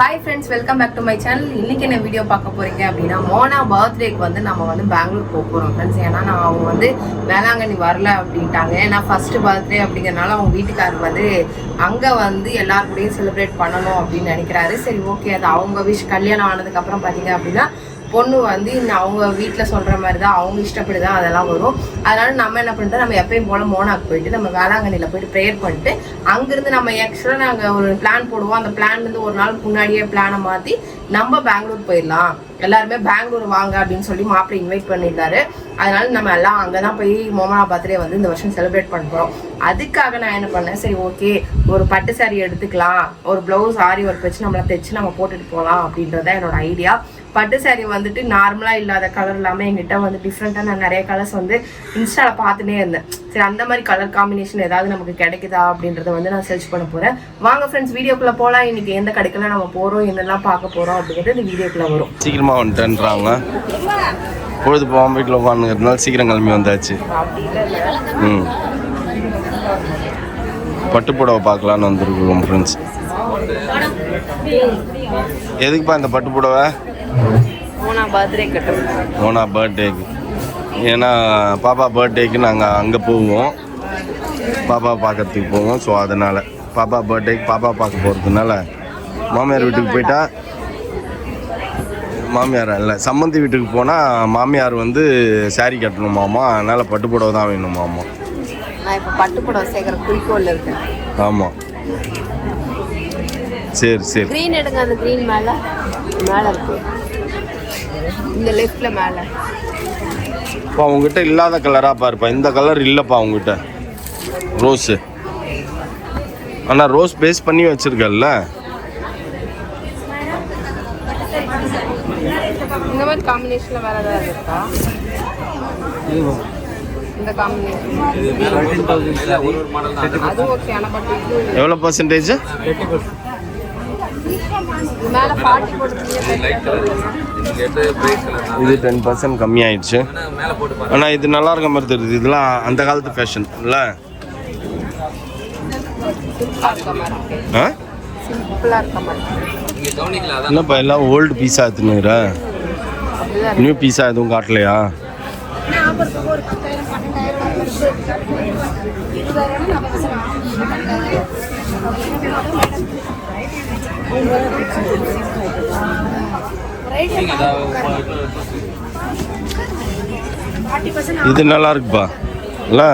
Hi friends, welcome back to my channel. இன்னைக்கு என்ன video பார்க்க போறீங்க அப்படின்னா மோனா பர்த்டேக்கு வந்து நம்ம வந்து பெங்களூர் போக போறோம் ஃப்ரெண்ட்ஸ். ஏன்னா நான் அவங்க வந்து வேளாங்கண்ணி வரல அப்படின்ட்டாங்க. ஏன்னா ஃபர்ஸ்ட் பர்த்டே அப்படிங்கறனால அவங்க வீட்டுக்காரர் வந்து அங்க வந்து எல்லாரும் கூடயும் செலிப்ரேட் பண்ணணும் அப்படின்னு நினைக்கிறாரு. சரி ஓகே, அது அவங்க விஷ். கல்யாணம் ஆனதுக்கு அப்புறம் பாத்தீங்க அப்படின்னா பொண்ணு வந்து அவங்க வீட்டில் சொல்கிற மாதிரி தான், அவங்க இஷ்டப்படி தான் அதெல்லாம் வரும். அதனால நம்ம என்ன பண்ணிட்டோம், நம்ம எப்பயும் போல மோனாக்கு போயிட்டு நம்ம வேளாங்கண்ணியில் போயிட்டு ப்ரேயர் பண்ணிட்டு அங்கேருந்து நம்ம ஆக்சுவலாக நாங்கள் ஒரு பிளான் போடுவோம். அந்த பிளான்லேருந்து ஒரு நாள் முன்னாடியே பிளானை மாற்றி நம்ம பெங்களூர் போயிடலாம், எல்லாருமே பெங்களூர் வாங்க அப்படின்னு சொல்லி மாப்பிள்ளை இன்வைட் பண்ணியிருந்தாரு. அதனால நம்ம எல்லாம் அங்கே தான் போய் மோனா பர்த்டே வந்து இந்த வருஷம் செலிப்ரேட் பண்ணுறோம். அதுக்காக நான் என்ன பண்ணேன், சரி ஓகே ஒரு பட்டு சாரி எடுத்துக்கலாம், ஒரு ப்ளவுஸ் ஆரி ஒர்க் வச்சு நம்மளை தைச்சு நம்ம போட்டுட்டு போகலாம் அப்படின்றத என்னோட ஐடியா. பட்டு சாரி வந்துட்டு நார்மலாக இல்லாத கலர் இல்லாமல் எங்கிட்ட வந்து டிஃப்ரெண்ட்டாக நான் நிறைய கலர்ஸ் வந்து இன்ஸ்டாவில் பார்த்துட்டே இருந்தேன். சரி அந்த மாதிரி கலர் காம்பினேஷன் ஏதாவது நமக்கு கிடைக்குதா அப்படின்றத வந்து நான் சர்ச் பண்ண போகிறேன். வாங்க ஃப்ரெண்ட்ஸ் வீடியோக்குள்ளே போகலாம். இன்றைக்கி எந்த கடைக்கெல்லாம் நம்ம போகிறோம், என்னெல்லாம் பார்க்க போகிறோம் அப்படிங்கிறது இந்த வீடியோக்குள்ளே வரும். சீக்கிரமாக வந்துட்டுன்றாங்க, பொழுது போகாமல் வீட்டில் உட்காந்துக்கிறதுனால சீக்கிரம் கிளம்பி வந்தாச்சு. பட்டு புடவை பார்க்கலான்னு வந்துருக்கோம் ஃப்ரெண்ட்ஸ். எதுக்குப்பா இந்த பட்டு புடவை? மோனா பர்த்டேக்கு. ஏன்னா பாப்பா பர்த்டேக்கு நாங்கள் அங்கே போவோம், பாப்பா பார்க்கறதுக்கு போவோம். ஸோ அதனால் பாப்பா பர்த்டேக்கு பாப்பா பார்க்க போகிறதுனால மாமியார் வீட்டுக்கு போயிட்டா, மாமியார் இல்லை சம்மந்தி வீட்டுக்கு போனால் மாமியார் வந்து சாரீ கட்டணுமாமா, அதனால் பட்டு புடவை தான் வேணுமாமா. பட்டு புடவை சேர்க்குற குறிக்கோள் இருக்கு. ஆமாம் சரி சரி. க்ரீன் எடுங்க, அந்த க்ரீன் மேலே இருக்கு, இந்த லெஃப்ட்ல மேலே. இப்போ அவங்ககிட்ட இல்லாத கலராக பாருப்பா, இந்த கலர் இல்லைப்பா அவங்ககிட்ட, ரோஸு. ஆனால் ரோஸ் பேஸ் பண்ணி வச்சுருக்கல்ல, இந்த மாதிரி காம்பினேஷனில் வேறு ஏதாவது இருக்கா? இந்த காம்பினேஷன் அது ஓகே. ஆனால் பட் எவ்வளோ பர்சன்டேஜ்? இது 10% கம்மியாயிடுச்சு. ஆனால் இது நல்லா இருக்க மாதிரி தெரியுது. இதெல்லாம் அந்த காலத்து ஃபேஷன் இல்லை? என்னப்பா எல்லாம் ஓல்டு பீஸா எடுத்துனுற, நியூ பீஸா எதுவும் காட்டலையா? இது நல்லா இருக்குப்பா இல்லை?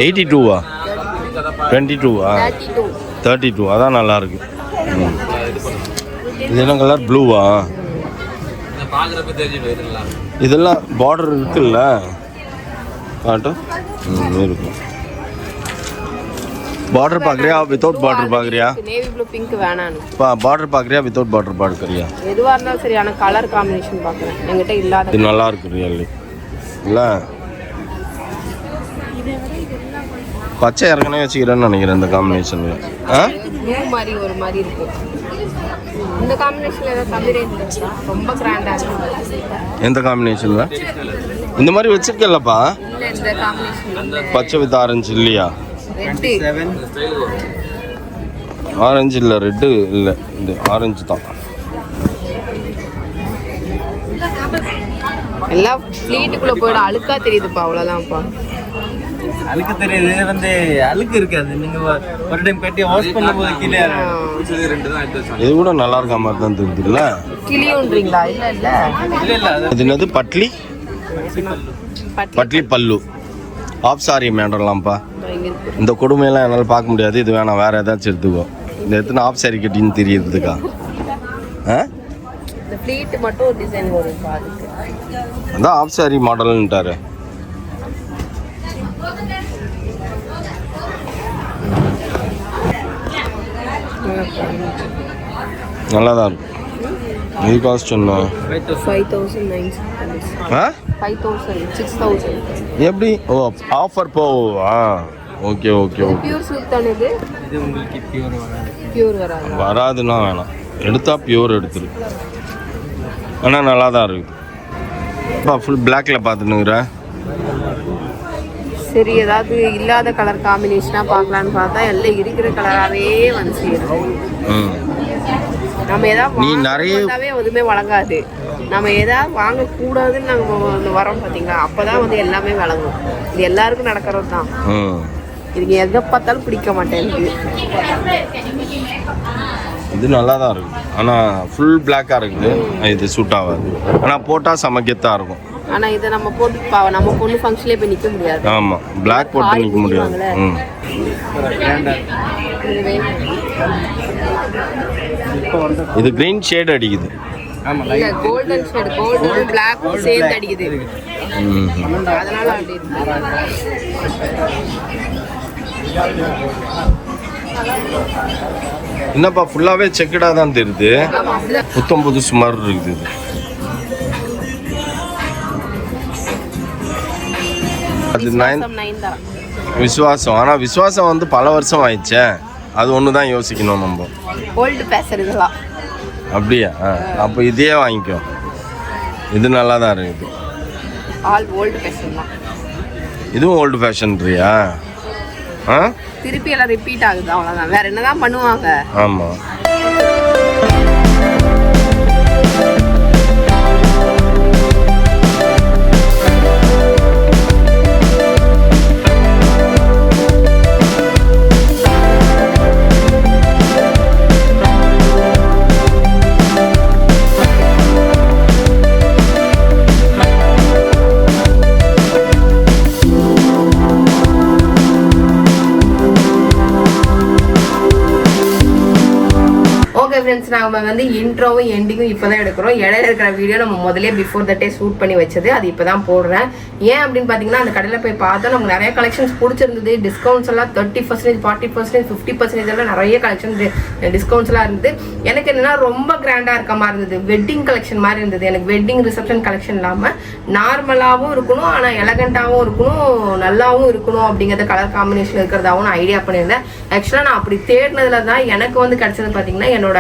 82வா 22வா 32? அதான் நல்லா இருக்கு. இது என்ன கலர்? ப்ளூவா? இதெல்லாம் பார்டர் இருக்குல்ல, காட்டும் இருக்கும். பார்டர் பார்க்குறியா வித்தவுட் பார்டர் பார்க்குறியா? நேவி ப்ளூ பிங்க் வேணாம். பார்டர் பார்க்குறியா வித்தவுட் பார்டர் பார்க்குறியா? எதுவாக இருந்தாலும் சரியான கலர் காம்பினேஷன் பார்க்குறேன், என்கிட்ட இல்லாத. இது நல்லா இருக்கு ரியல்லி இல்லை? பச்சை இறக்கனே வச்சுக்கிறேன்னு நினைக்கிறேன் இந்த காம்பினேஷனில். ப்ளூ மாதிரி ஒரு மாதிரி இருக்கு. இந்த காம்பினேஷனில் ஏதாவது கம்மி ரேஞ்ச் ரொம்ப கிராண்டாக இருக்கு. எந்த காம்பினேஷனில்? இந்த மாதிரி வச்சிருக்கேன்லப்பா. இல்லை இந்த காம்பினேஷன் பச்சை வித் ஆரஞ்சு இல்லையா? ஆரஞ்சு இல்லை, ரெட்டு இல்லை, இந்த ஆரஞ்சு தான். எல்லாம் ஃப்ளீட்டுக்குள்ளே போய்டும், அழுக்கா தெரியுதுப்பா, அவ்வளோதான்ப்பா. அழுக்கு தெரியுது, வந்து அழுக்கு இருக்காது. நீங்கள் ஒரு டைம் கட்டி வாஷ் பண்ணும்போது கீழே இது கூட நல்லா இருக்க மாதிரி தான் தெரியுது இல்லை? கிளியுன்றீங்களா? இல்லை இல்லை இல்லை இல்லை, இது என்னது? பட்லி பட்லி பல்லு ஆஃப் சாரி மேடலாம்ப்பா. இந்த கொடுமையெல்லாம் என்னால் பார்க்க முடியாது, இது வேணாம், வேறு ஏதாச்சும் எடுத்துக்கோ. இந்த எத்தனை ஆஃப் சாரி கட்டின்னு தெரியுறதுக்கா? இந்த ஃப்ளீட் மட்டும் ஒரு டிசைன் வரும் அதுக்கு, அதான் ஆஃப் சாரி மாடல்ன்ட்டாரு. நல்லா தான் இருக்கும். இது காஸ்ட் என்ன? 5,900. 6,000. எப்படி? ஓ ஆஃபர் போவா? Okay okay okay. Pure silk தானே இது? இது உங்களுக்கு பியூர் வராது. பியூர் வராது. வராதுன்னா வேணாம், எடுத்தா பியூர் எடுத்துரு. ஆனால் நல்லா தான் இருக்குது. இப்போ ஃபுல் பிளாக்ல பார்த்துனுக்குறேன். சரி ஏதாவது இல்லாத கலர் காம்பினேஷனாக பார்க்கலான்னு பார்த்தா எல்லாம் இருக்கிற கலராகவே வந்து சேரும். நம்ம ஏதாவது நீ நிறைய எதுவுமே வழங்காது. நம்ம ஏதாவது வாங்கக்கூடாதுன்னு நாங்கள் வரோம் பார்த்தீங்களா, அப்போதான் வந்து எல்லாமே வழங்கும். இது எல்லாருக்கும் நடக்கிறது தான். இதுக்கு எதை பார்த்தாலும் பிடிக்க மாட்டேங்குது. இது நல்லா தான் இருக்குது, ஆனால் ஃபுல் பிளாக்காக இருக்குது. இது சூட் ஆகாது, ஆனால் போட்டால் சமைக்கத்தான் இருக்கும். ஆனால் இதை நம்ம போட்டு நம்ம பொண்ணு ஃபங்க்ஷன்லேயே போய் நிற்க முடியாது. ஆமாம், பிளாக் போட்டு நிற்க முடியாது. இது கிரீன் ஷேட் அடிக்குது. இல்ல கோல்டன் ஷேட், கோல்டன் பிளாக் சேர்ந்து அடிக்குது. அதனால அப்படி இருக்கு. என்னப்பா ஃபுல்லாவே செக்கடா தான் தெரியுது. புத்தம் புதுசு மாதிரி இருக்குது. அது விசுவாசம். ஆனால் விசுவாசம் வந்து பல வருஷம் ஆயிடுச்சே, அது ஒன்று தான் யோசிக்கணும் நம்ம. ஓல்டு பேசர் இதெல்லாம். அப்படியா? அப்போ இதே வாங்கிக்கோ, இது நல்லா தான் இருக்குது. ஆல் ஓல்டு ஃபேஷன் தான். இதுவும் ஓல்டு ஃபேஷன்றியா? திருப்பி எல்லாம் ரிப்பீட் ஆகுது, அவ்வளோதான். வேற என்னதான் பண்ணுவாங்க? ஆமாம். ஃப்ரெண்ட்ஸ், நாம வந்து இன்ட்ரோவும் எண்டிங்கும் இப்போதான் எடுக்கிறோம். இடையில இருக்கிற வீடியோ நம்ம முதலே பிஃபோர் தட்டே ஷூட் பண்ணி வச்சது, அது இப்போதான் போடுறேன். ஏன் அப்படின்னு பார்த்தீங்கன்னா, அந்த கடையில் போய் பார்த்தா நமக்கு நிறைய கலெக்ஷன்ஸ் பிடிச்சிருந்தது. டிஸ்கவுண்ட்ஸ் எல்லாம் 30%, 40%, 50% எல்லாம் நிறைய கலெக்ஷன்ஸ் டிஸ்கவுண்ட்ஸ் எல்லாம் இருந்தது. எனக்கு என்னன்னா ரொம்ப கிராண்டா இருக்க மாதிரி இருந்தது. வெட்டிங் கலெக்ஷன் மாதிரி இருந்தது. எனக்கு வெட்டிங் ரிசப்ஷன் கலெக்ஷன் இல்லாமல் நார்மலாகவும் இருக்கணும், ஆனால் எலகண்டாகவும் இருக்கணும், நல்லாவும் இருக்கணும் அப்படிங்கிறத கலர் காம்பினேஷன் இருக்கிறதாவும் நான் ஐடியா பண்ணியிருந்தேன். ஆக்சுவலாக நான் அப்படி தேடினதுல தான் எனக்கு வந்து கிடைச்சது பார்த்தீங்கன்னா, என்னோட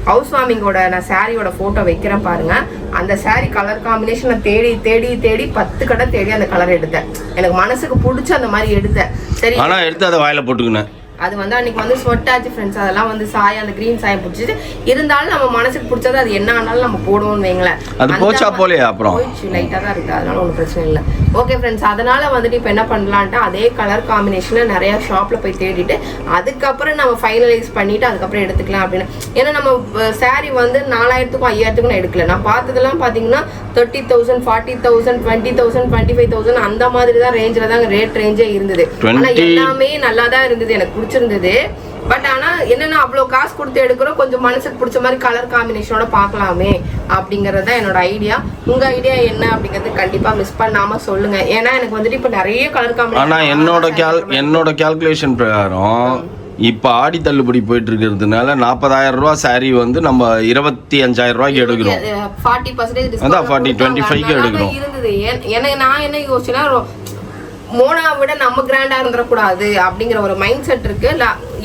ஹவுஸ் வார்மிங்கோட நான் சாரியோட போட்டோ வைக்கிறேன் பாருங்க. அந்த சாரி கலர் காம்பினேஷன் நான் தேடி தேடி தேடி 10 கடை தேடி அந்த கலர் எடுத்தேன். எனக்கு மனசுக்கு பிடிச்ச அந்த மாதிரி எடுத்தேன். சரி, ஆனா எடுத்து அதை வாயில போட்டுக்கினேன். அது வந்து அன்னைக்கு வந்து ஸ்வெட் ஆச்சு ஃப்ரெண்ட்ஸ். அதெல்லாம் வந்து சாயம், அந்த கிரீன் சாயம் பிடிச்சிட்டு இருந்தாலும் நம்ம மனசுக்கு பிடிச்சது அது என்ன ஆனாலும் நம்ம போடுவோம்னு வைங்களேன். அது போச்சா போலையா? அப்புறம் போயிடுச்சு, லைட்டாக தான் இருக்குது, அதனால ஒன்றும் பிரச்சனை இல்லை. ஓகே ஃப்ரெண்ட்ஸ், அதனால வந்துட்டு இப்போ என்ன பண்ணலான்ட்டு அதே கலர் காம்பினேஷனில் நிறையா ஷாப்பில் போய் தேடிட்டு அதுக்கப்புறம் நம்ம ஃபைனலைஸ் பண்ணிவிட்டு அதுக்கப்புறம் எடுத்துக்கலாம் அப்படின்னு. ஏன்னா நம்ம சாரீ வந்து 4000க்கும் 5000க்கும் நான் எடுக்கல. நான் பார்த்ததெல்லாம் பார்த்தீங்கன்னா 30,000, 40,000, 20,000, 25,000 அந்த மாதிரி தான் ரேஞ்சில் தான் ரேட் ரேஞ்சே இருந்தது. ஆனால் எல்லாமே நல்லா தான் இருந்தது, எனக்கு பிடிச்சிருந்தது. பட் ஆனா என்னன்னா அவ்வளோ காசு கொடுத்து எடுக்கிறோம், கொஞ்சம் மனசுக்கு பிடிச்ச மாதிரி கலர் காம்பினேஷனோட பார்க்கலாமே அப்படிங்கறது தான் என்னோட ஐடியா. உங்க ஐடியா என்ன அப்படிங்கறது கண்டிப்பா மிஸ் பண்ணாம சொல்லுங்க. ஏன்னா எனக்கு வந்துட்டு இப்ப நிறைய கலர் காம்பினேஷன். ஆனா என்னோட கால்குலேஷன் பிரகாரம் இப்ப ஆடி தள்ளுபடி போயிட்டு இருக்கிறதுனால 40,000 ரூபாய் சாரி வந்து நம்ம 25,000 ரூபாய்க்கு எடுக்கிறோம். 40% அதான் 25க்கு எடுக்கிறோம் இருந்தது. எனக்கு நான் என்ன யோசிச்சேன்னா, மோனா விட நம்ம கிராண்டா இருந்துடக்கூடாது அப்படிங்கிற ஒரு மைண்ட் செட் இருக்கு.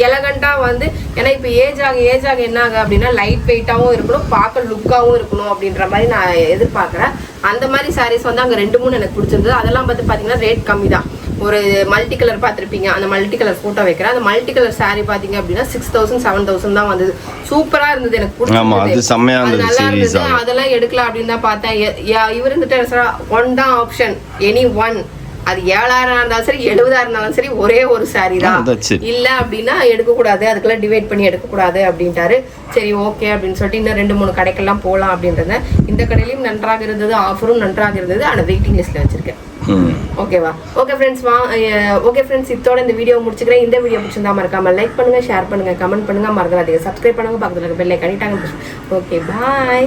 எலகண்டா வந்து ஏன்னா இப்போ ஏஜ் ஆக என்ன ஆகு அப்படின்னா லைட் வெயிட்டாகவும் இருக்கணும், பார்க்க லுக்காகவும் இருக்கணும் அப்படின்ற மாதிரி நான் எதிர்பார்க்குறேன். அந்த மாதிரி சாரீஸ் வந்து அங்கே 2-3 எனக்கு பிடிச்சிருந்தது. அதெல்லாம் பார்த்து பார்த்தீங்கன்னா ரேட் கம்மி தான். ஒரு மல்டி கலர் பார்த்துருப்பீங்க, அந்த மல்டி கலர் ஃபோட்டோ வைக்கிறேன். அந்த மல்டி கலர் சாரீ பார்த்தீங்க அப்படின்னா 6,000, 7,000 தான் வந்தது. சூப்பராக இருந்தது, எனக்கு பிடிச்சது, நல்லா இருந்தது. அதெல்லாம் எடுக்கலாம் அப்படின்னு தான் பார்த்தேன். இவர் இருந்துட்டு ஒன் தான் ஆப்ஷன், எனி ஒன். அது 7,000 இருந்தாலும் சரி, 70,000 இருந்தாலும் சரி, ஒரே ஒரு சாரி தான். இல்ல அப்படின்னா எடுக்கக்கூடாது, அதுக்கெல்லாம் டிவைட் பண்ணி எடுக்கக்கூடாது அப்படின்ட்டாரு. சரி ஓகே அப்படின்னு சொல்லிட்டு இன்னும் 2-3 கடைக்கெல்லாம் போகலாம் அப்படின்றத. இந்த கடையிலையும் நன்றாக இருந்தது, ஆஃபரும் நன்றாக இருந்தது. ஆனால் வெயிட்டிங் லிஸ்ட்ல வச்சிருக்கேன். ஓகேவா? ஓகே ஃப்ரெண்ட்ஸ், ஓகே ஃப்ரெண்ட்ஸ், இதோட இந்த வீடியோ முடிச்சுக்கிறேன். இந்த வீடியோ பிடிச்சிருந்தா மறக்காம லைக் பண்ணுங்க, ஷேர் பண்ணுங்க, கமெண்ட் பண்ணுங்க, மறக்காதீங்க சப்ஸ்கிரைப் பண்ணுங்க, பக்கத்துல பெல் ஐகானை டாங்க. ஓகே, பாய்.